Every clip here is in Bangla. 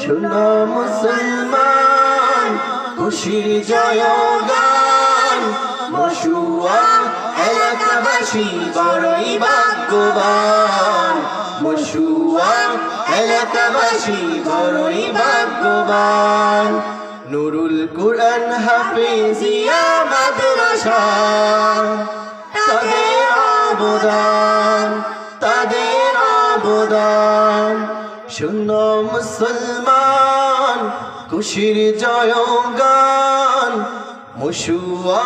শোনো মুসলমান, খুশির জয়গান, মশুয়া এলাকাবাসী বড়ই ভাগ্যবান। মশুয়া এলাকাবাসী বড়ই ভাগ্যবান। নুরুল কুরআন হাফেজিয়া মাদ্রাসা, তাদের অবদান, তাদের অবদান। শোনো মুসলমান, খুশির জয়গান, মশুয়া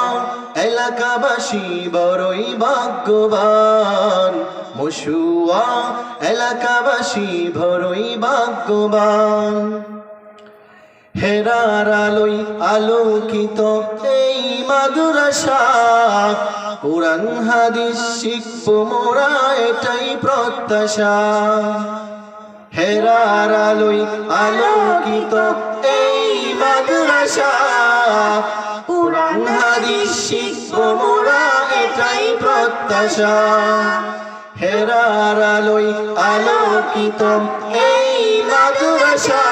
এলাকাবাসী বড়ই ভাগ্যবান। মশুয়া এলাকাবাসী বড়ই ভাগ্যবান। হেরার আলোয় আলোকিত এই মাদ্রাসা, কোরআন হাদিস শিখব মোরা এটাই প্রত্যাশা। হেরার আলোয় আলোকিত এই মাদ্রাসা, কোরআন হাদিস শিখব মোরা এটাই প্রত্যাশা। হেরার আলোয় আলোকিত এই মাদ্রাসা,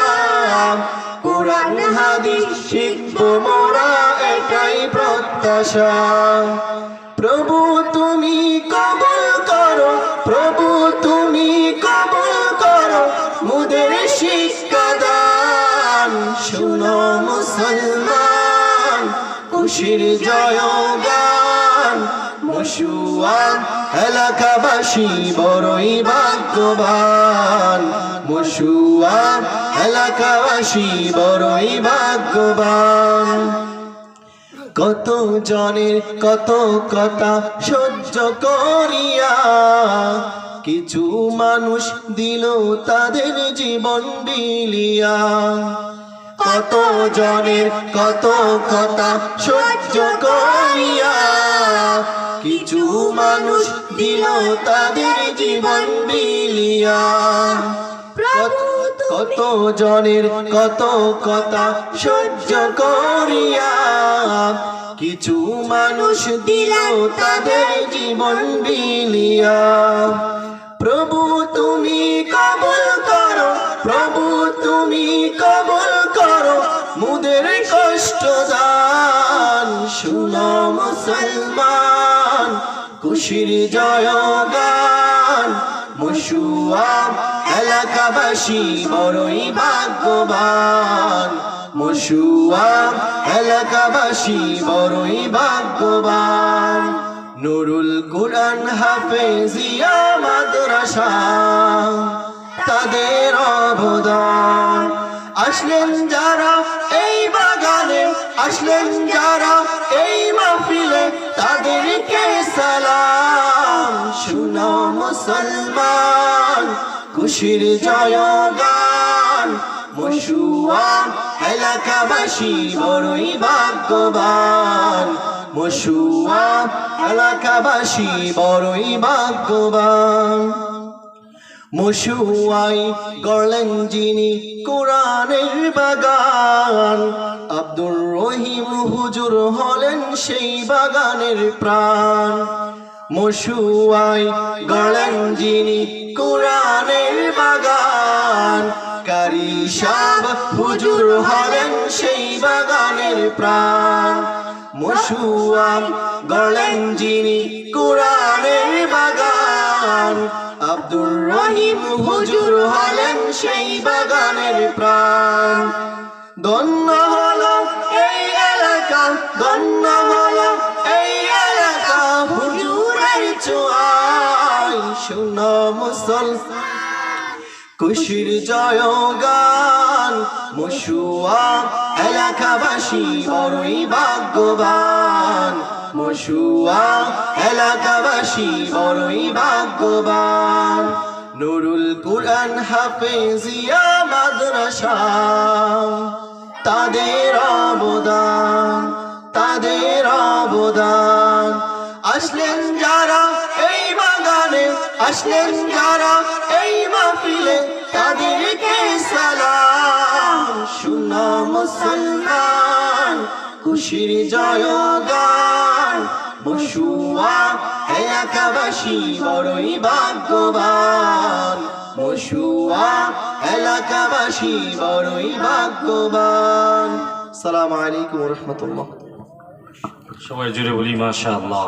কোরআন হাদিস শিখব মোরা এটাই প্রত্যাশা। প্রভু তুমি কবুল করো, প্রভু তুমি কবুল করো মুদের শিক্ষাদান। শোনো মুসলমান, খুশির জয়গান, মশুয়া এলাকাবাসী বড়ই ভাগ্যবান। মশুয়া এলাকাবাসী বড়ই ভাগ্যবান। কত জনের কত কথা সহ্য করিয়া, কিছু মানুষ দিল তাদের জীবন বিলিয়া। কত জনের কত কথা সহ্য করিয়া, কিছু মানুষ দিল তাদের জীবন বিলিয়া। কত জনের কত কথা সহ্য করিয়া, কিছু মানুষ দিল তাদের জীবন বিলিয়া। প্রভু তুমি কবুল করো, প্রভু তুমি কবুল করো মুদের কষ্ট দান। শোনো মুসলমান, খুশির জয়গান, মশুয়া এলাকাবাসী বড়ই ভাগ্যবান। মশুয়া এলাকাবাসী বড়ই ভাগ্যবান। নুরুল কুরআন হাফেজিয়া মাদ্রাসা, তাদের অবদান। আসলেন যারা এই বাগানে, আসলেন যারা এই মাহফিলে, তাদেরকে সালাম। শোনো মুসলমান, খুশির জয়গান, মশুয়া এলাকাবাসী বড়ই ভাগ্যবান। মশুয়া এলাকাবাসী বড়ই ভাগ্যবান। মশুয়াই গড়লেন যিনি কোরআনের বাগান, আব্দুর রহিম হুজুর হলেন সেই বাগানের প্রাণ। মশুয়াই গড়লেন যিনি কোরআনের বাগান, কারি সাহেব হুজুর হলেন সেই বাগানের প্রাণ। মশুয়া গড়লেন যিনি কোরআনের বাগান, আব্দুর রহিম হুজুর হলেন সেই বাগানের প্রাণ। ধন্য হলো এই এলাকা, ধন্য হলো এই এলাকা হুজুরের ছোঁয়ায়। শোনো মুসলমান, খুশির জয়গান, মশুয়া এলাকাবাসী বড়ই ভাগ্যবান। মশুয়া এলাকাবাসী বড়ই ভাগ্যবান। নুরুল কুরআন হাফেজিয়া মাদ্রাসা, তাদের অবদান, তাদের অবদান। আসলেন যারা এই বাগানে, আসলেন যারা এই মাহফিলে, তাদেরকে সালাম। শোনো মুসলমান, খুশির জয়গান, মশুয়া এলাকাবাসী বড়ই ভাগ্যবান। মশুয়া এলাকাবাসী বড়ই ভাগ্যবান। আসসালামু আলাইকুম ওয়া রাহমাতুল্লাহ। সবাই জুড়ে বলি মাশাআল্লাহ।